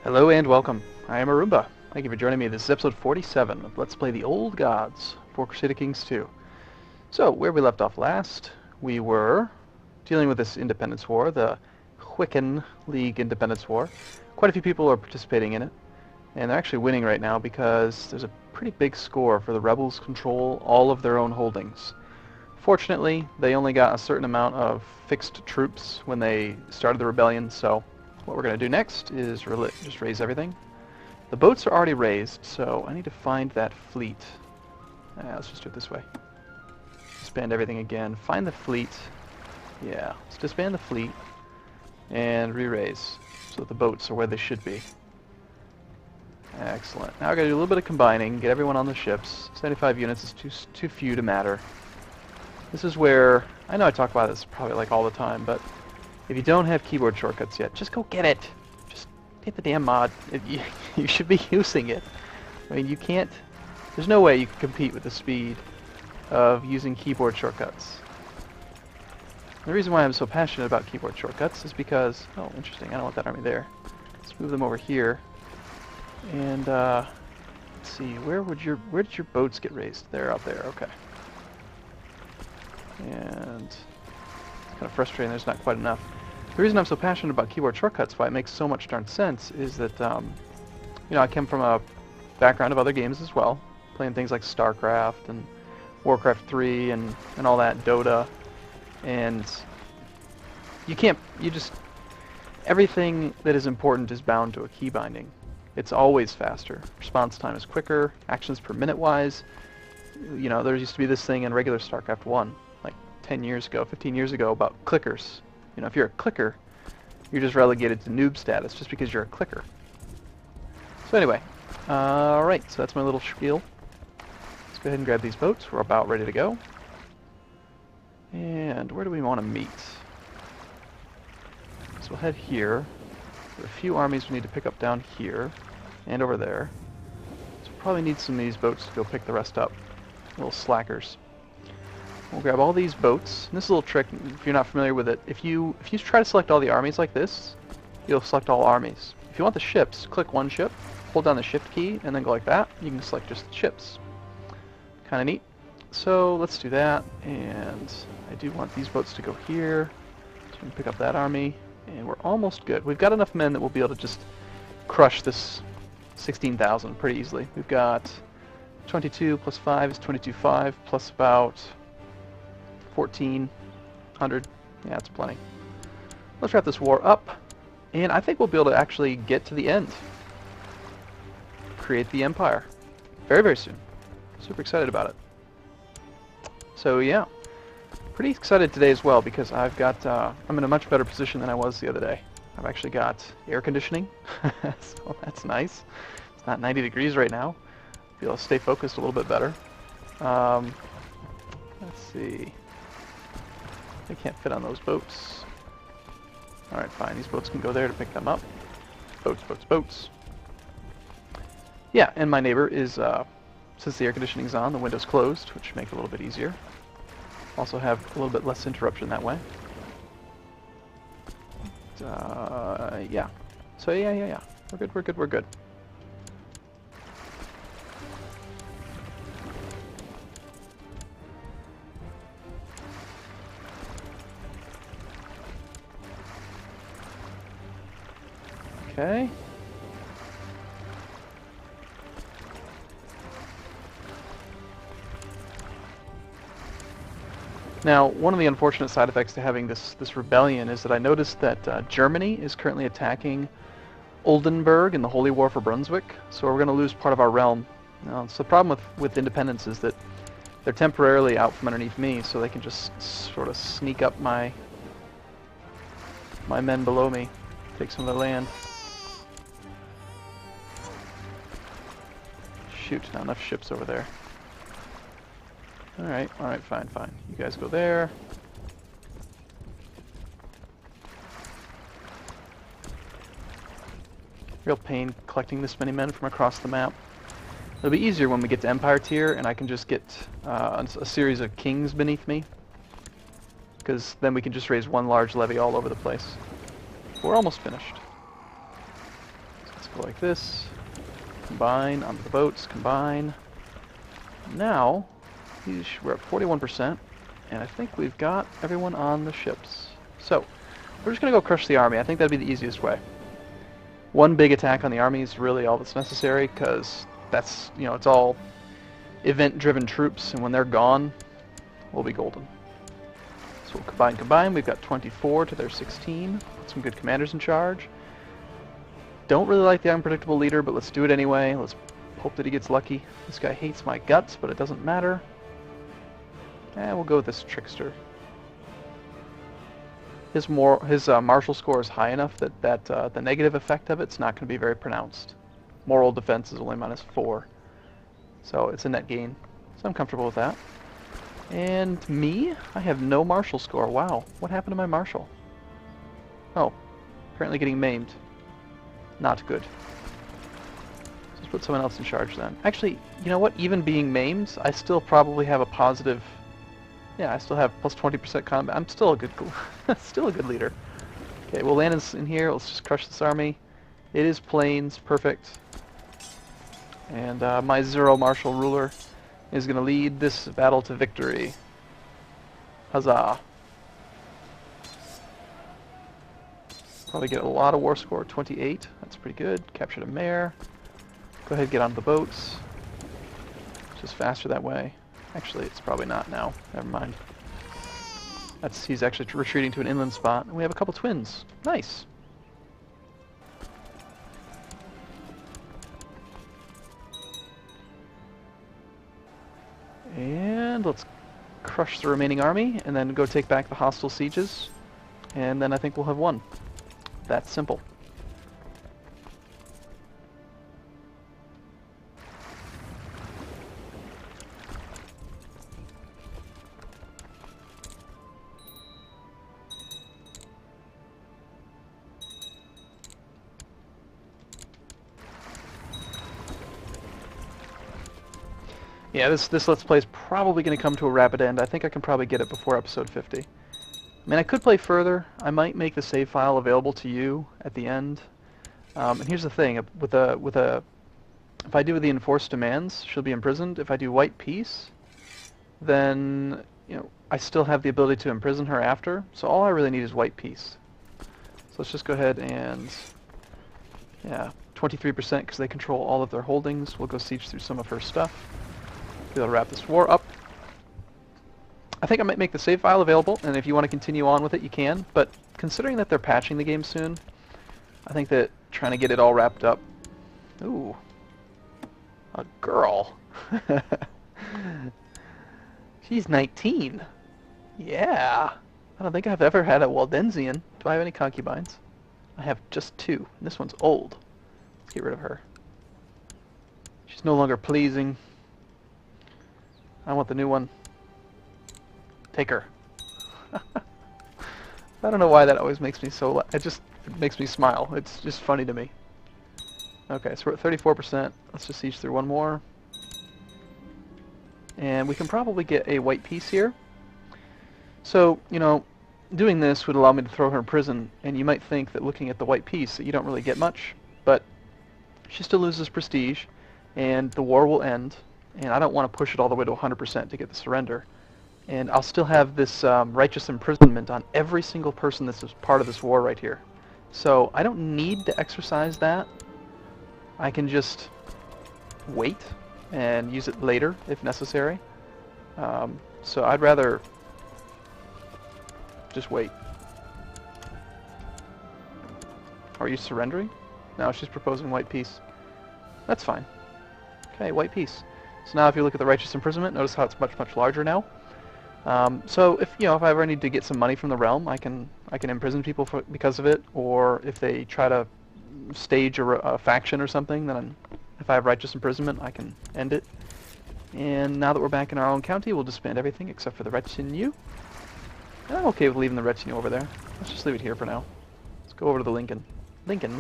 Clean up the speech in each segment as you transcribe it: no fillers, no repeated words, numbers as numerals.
Hello and welcome. I am Arumba. Thank you for joining me. This is episode 47 of Let's Play the Old Gods for Crusader Kings 2. So, where we left off last, we were dealing with this independence war, the Wiccan League Independence War. Quite a few people are participating in it, and they're actually winning right now because there's a pretty big score for the rebels control all of their own holdings. Fortunately, they only got a certain amount of fixed troops when they started the rebellion, so what we're going to do next is just raise everything. The boats are already raised, so I need to find that fleet. Let's just do it this way. Disband everything again. Find the fleet. Yeah, let's disband the fleet and re-raise so that the boats are where they should be. Excellent. Now I've got to do a little bit of combining, get everyone on the ships. 75 units is too few to matter. This is where, I know I talk about this probably like all the time, but if you don't have keyboard shortcuts yet, just go get it. Just hit the damn mod. You should be using it. I mean, you can't, there's no way you can compete with the speed of using keyboard shortcuts. The reason why I'm so passionate about keyboard shortcuts is because, oh, interesting, I don't want that army there. Let's move them over here. And, let's see, where did your boats get raised? They're up there, okay. And it's kind of frustrating there's not quite enough. The reason I'm so passionate about keyboard shortcuts, why it makes so much darn sense, is that, you know, I come from a background of other games as well, playing things like StarCraft and Warcraft 3 and all that, Dota, and everything that is important is bound to a key binding. It's always faster. Response time is quicker, actions per minute wise. You know, there used to be this thing in regular StarCraft 1, like 10 years ago, 15 years ago, about clickers. You know, if you're a clicker, you're just relegated to noob status just because you're a clicker. So anyway, alright, so that's my little spiel. Let's go ahead and grab these boats. We're about ready to go. And where do we want to meet? So we'll head here. There are a few armies we need to pick up down here and over there. So we'll probably need some of these boats to go pick the rest up. Little slackers. We'll grab all these boats. And this is a little trick if you're not familiar with it. If you try to select all the armies like this, you'll select all armies. If you want the ships, click one ship, hold down the shift key, and then go like that. You can select just the ships. Kind of neat. So let's do that. And I do want these boats to go here. So we can pick up that army. And we're almost good. We've got enough men that we'll be able to just crush this 16,000 pretty easily. We've got 22 plus 5 is 22.5 plus about 1,400. Yeah, that's plenty. Let's wrap this war up, and I think we'll be able to actually get to the end. Create the empire. Very, very soon. Super excited about it. So yeah, pretty excited today as well because I've got, I'm in a much better position than I was the other day. I've actually got air conditioning, so that's nice. It's not 90 degrees right now. Be able to stay focused a little bit better. Let's see. They can't fit on those boats. Alright, fine. These boats can go there to pick them up. Boats, boats, boats. Yeah, and my neighbor is, since the air conditioning's on, the window's closed, which make it a little bit easier. Also have a little bit less interruption that way. Yeah. So yeah. We're good. Okay. Now, one of the unfortunate side effects to having this rebellion is that I noticed that Germany is currently attacking Oldenburg in the Holy War for Brunswick, so we're going to lose part of our realm. Now, so the problem with independence is that they're temporarily out from underneath me, so they can just sort of sneak up my men below me, take some of their land. Shoot, not enough ships over there. Alright, fine. You guys go there. Real pain collecting this many men from across the map. It'll be easier when we get to Empire tier and I can just get a series of kings beneath me. Because then we can just raise one large levy all over the place. We're almost finished. So let's go Go like this. Combine onto the boats. Combine. Now, we're at 41%, and I think we've got everyone on the ships. So, we're just going to go crush the army. I think that'd be the easiest way. One big attack on the army is really all that's necessary, because that's, you know, it's all event-driven troops, and when they're gone, we'll be golden. So we'll combine. We've got 24 to their 16. Some good commanders in charge. Don't really like the unpredictable leader, but let's do it anyway. Let's hope that he gets lucky. This guy hates my guts, but it doesn't matter. We'll go with this trickster. His martial score is high enough that the negative effect of it's not going to be very pronounced. Moral defense is only -4, so it's a net gain. So I'm comfortable with that. And me? I have no martial score. Wow, what happened to my martial? Oh, apparently getting maimed. Not good. Let's put someone else in charge then. Actually, you know what? Even being maimed, I still probably have a positive. Yeah, I still have plus 20% combat. I'm still a good, still a good leader. Okay, we'll land in here. Let's just crush this army. It is plains, perfect. And my 0 martial ruler is going to lead this battle to victory. Huzzah! Probably get a lot of war score. 28. That's pretty good. Captured a mare. Go ahead, get onto the boats. It's just faster that way. Actually, it's probably not now. Never mind. He's actually retreating to an inland spot. And we have a couple twins. Nice. And let's crush the remaining army and then go take back the hostile sieges. And then I think we'll have won. That's simple. Yeah, this Let's Play is probably going to come to a rapid end. I think I can probably get it before episode 50. I mean, I could play further. I might make the save file available to you at the end. And here's the thing: if I do the enforced demands, she'll be imprisoned. If I do white peace, then I still have the ability to imprison her after. So all I really need is white peace. So let's just go ahead and 23% because they control all of their holdings. We'll go siege through some of her stuff. Be able to wrap this war up. I think I might make the save file available, and if you want to continue on with it, you can. But considering that they're patching the game soon, I think that trying to get it all wrapped up... Ooh. A girl. She's 19. Yeah. I don't think I've ever had a Waldensian. Do I have any concubines? I have just 2. And this one's old. Let's get rid of her. She's no longer pleasing. I want the new one. Take her. I don't know why that always makes me so... It makes me smile. It's just funny to me. Okay, so we're at 34%. Let's just siege through one more. And we can probably get a white piece here. So, doing this would allow me to throw her in prison, and you might think that looking at the white piece that you don't really get much, but she still loses prestige, and the war will end, and I don't want to push it all the way to 100% to get the surrender. And I'll still have this righteous imprisonment on every single person that's part of this war right here. So I don't need to exercise that. I can just wait and use it later if necessary. So I'd rather just wait. Are you surrendering? No, she's proposing white peace. That's fine. Okay, white peace. So now if you look at the righteous imprisonment, notice how it's much, much larger now. So if I ever need to get some money from the realm, I can imprison people because of it, or if they try to stage a faction or something, then if I have righteous imprisonment, I can end it. And now that we're back in our own county, we'll disband everything except for the retinue. And I'm okay with leaving the retinue over there. Let's just leave it here for now. Let's go over to the Lincoln. Lincoln.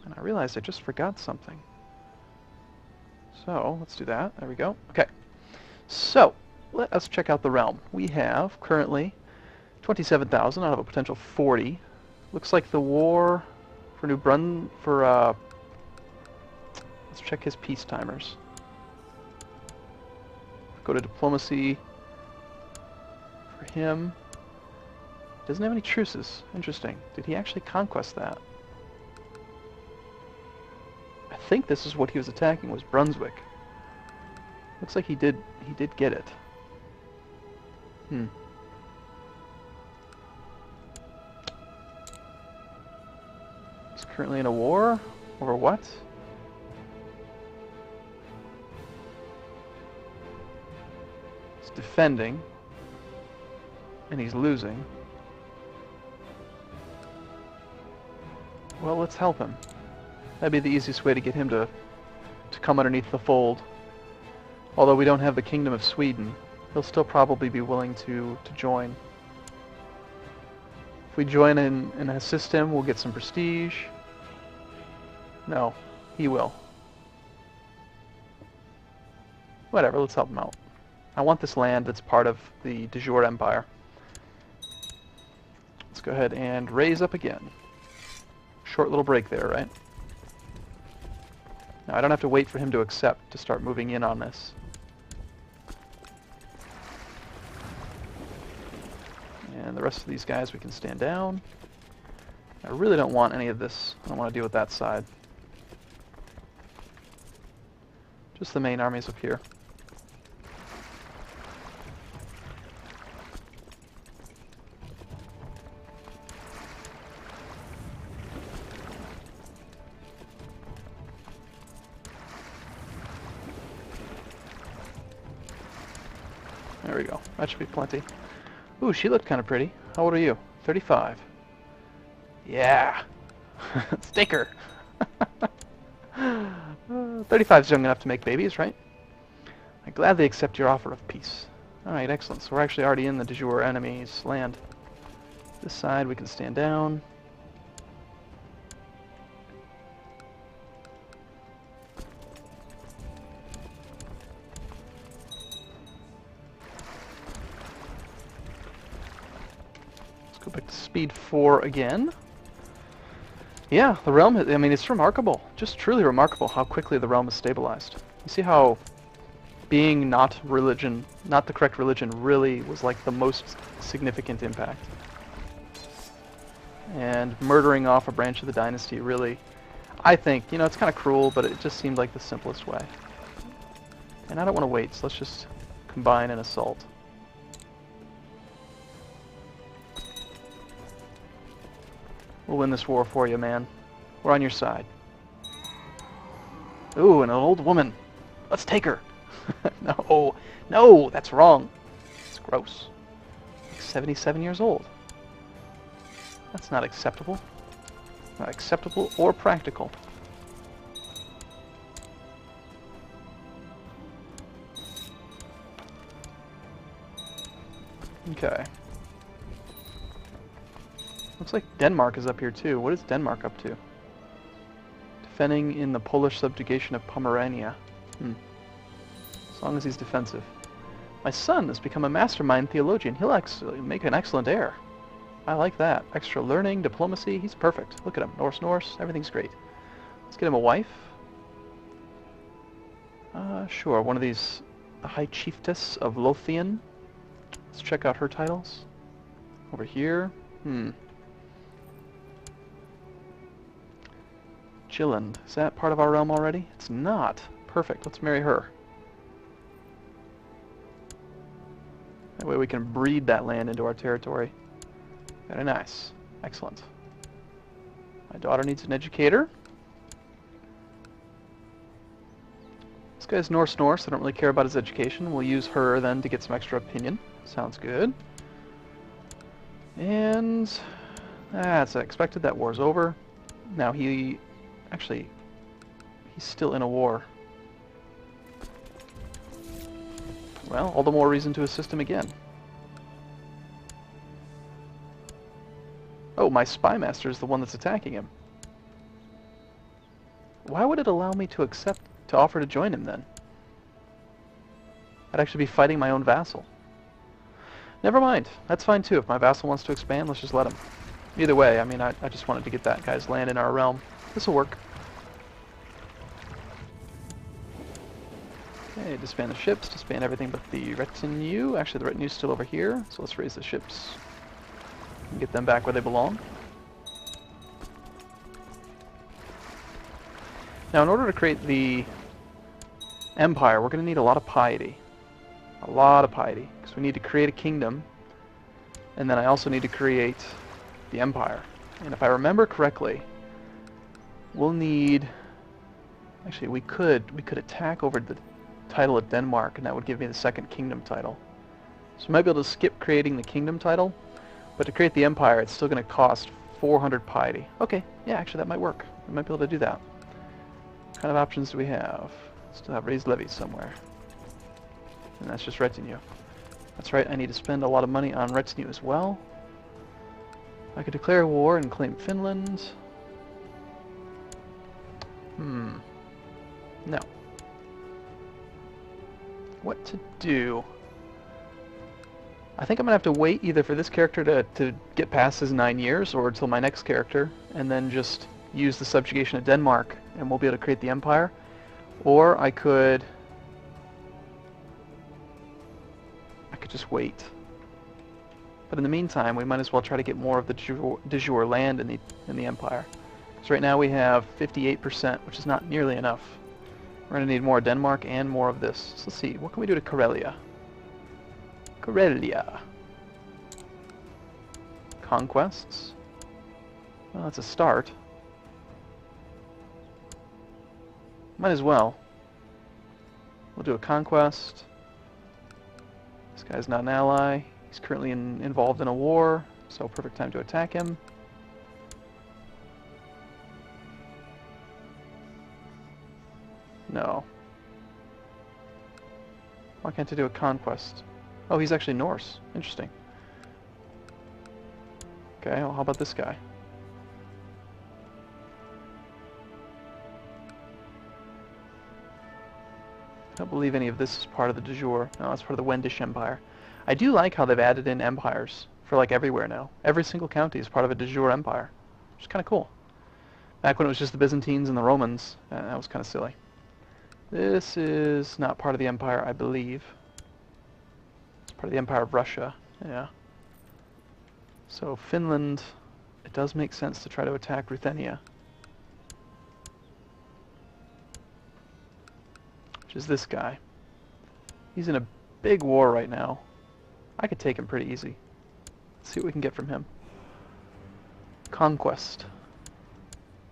And I realized I just forgot something. So, let's do that. There we go. Okay. So, let us check out the realm. We have currently 27,000 out of a potential 40. Looks like the war for New Brun for let's check his peace timers. Go to diplomacy for him. Doesn't have any truces. Interesting. Did he actually conquest that? I think this is what he was attacking, was Brunswick. Looks like he did get it. He's currently in a war? Over what? He's defending. And he's losing. Well, let's help him. That'd be the easiest way to get him to come underneath the fold. Although we don't have the Kingdom of Sweden, he'll still probably be willing to join. If we join in and assist him, we'll get some prestige. No, he will. Whatever, let's help him out. I want this land that's part of the de jure empire. Let's go ahead and raise up again. Short little break there, right? Now I don't have to wait for him to accept to start moving in on this. And the rest of these guys we can stand down. I really don't want any of this. I don't want to deal with that side. Just the main armies up here. There we go. That should be plenty. Ooh, she looked kind of pretty. How old are you? 35. Yeah! Stake her! 35 is young enough to make babies, right? I gladly accept your offer of peace. Alright, excellent. So we're actually already in the de jure enemy's land. This side we can stand down. Go back to speed 4 again. Yeah, the realm, I mean, it's remarkable. Just truly remarkable how quickly the realm is stabilized. You see how being not religion, not the correct religion, really was like the most significant impact. And murdering off a branch of the dynasty really, I think, you know, it's kind of cruel, but it just seemed like the simplest way. And I don't want to wait, so let's just combine and assault. We'll win this war for you, man. We're on your side. Ooh, and an old woman. Let's take her. No, no, that's wrong. It's gross. Like 77 years old. That's not acceptable. Not acceptable or practical. Okay. Looks like Denmark is up here too. What is Denmark up to? Defending in the Polish subjugation of Pomerania. As long as he's defensive. My son has become a mastermind theologian. He'll actually make an excellent heir. I like that. Extra learning, diplomacy, he's perfect. Look at him. Norse, everything's great. Let's get him a wife. Sure, one of these, the High Chiefess of Lothian. Let's check out her titles. Over here. Gilland. Is that part of our realm already? It's not. Perfect. Let's marry her. That way we can breed that land into our territory. Very nice. Excellent. My daughter needs an educator. This guy's Norse. I don't really care about his education. We'll use her then to get some extra opinion. Sounds good. And that's expected. That war's over. Now he's still in a war. Well, all the more reason to assist him again. Oh, my spy master is the one that's attacking him. Why would it allow me to offer to join him then? I'd actually be fighting my own vassal. Never mind. That's fine too. If my vassal wants to expand, let's just let him. Either way, I mean, I just wanted to get that guy's land in our realm. This will work. Okay, disband the ships, disband everything but the retinue. Actually, the retinue's still over here, so let's raise the ships and get them back where they belong. Now, in order to create the empire, we're going to need a lot of piety. A lot of piety, because we need to create a kingdom, and then I also need to create the empire. And if I remember correctly, we'll need... Actually, we could attack over the title of Denmark, and that would give me the second kingdom title. So we might be able to skip creating the kingdom title, but to create the empire, it's still going to cost 400 piety. Okay, yeah, actually that might work. We might be able to do that. What kind of options do we have? Still have raised levies somewhere. And that's just retinue. That's right, I need to spend a lot of money on retinue as well. I could declare war and claim Finland. No. What to do? I think I'm going to have to wait either for this character to get past his 9 years or until my next character, and then just use the subjugation of Denmark, and we'll be able to create the empire. Or I could just wait. But in the meantime, we might as well try to get more of the de jure land in the empire. Because right now we have 58%, which is not nearly enough. We're going to need more Denmark and more of this. So let's see, what can we do to Karelia? Karelia. Conquests. Well, that's a start. Might as well. We'll do a conquest. This guy's not an ally. He's currently involved in a war, so perfect time to attack him. No. Why can't I do a conquest? Oh, he's actually Norse. Interesting. Okay, well, how about this guy? I don't believe any of this is part of the de jure. No, it's part of the Wendish Empire. I do like how they've added in empires for like everywhere now. Every single county is part of a de jure empire, which is kind of cool. Back when it was just the Byzantines and the Romans, that was kind of silly. This is not part of the empire, I believe. It's part of the Empire of Russia, yeah. So Finland, it does make sense to try to attack Ruthenia. Which is this guy. He's in a big war right now. I could take him pretty easy. Let's see what we can get from him. Conquest.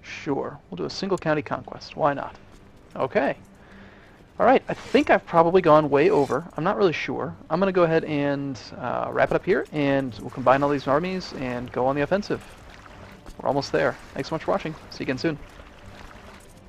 Sure, we'll do a single county conquest. Why not? Okay. Alright, I think I've probably gone way over. I'm not really sure. I'm going to go ahead and wrap it up here, and we'll combine all these armies and go on the offensive. We're almost there. Thanks so much for watching. See you again soon.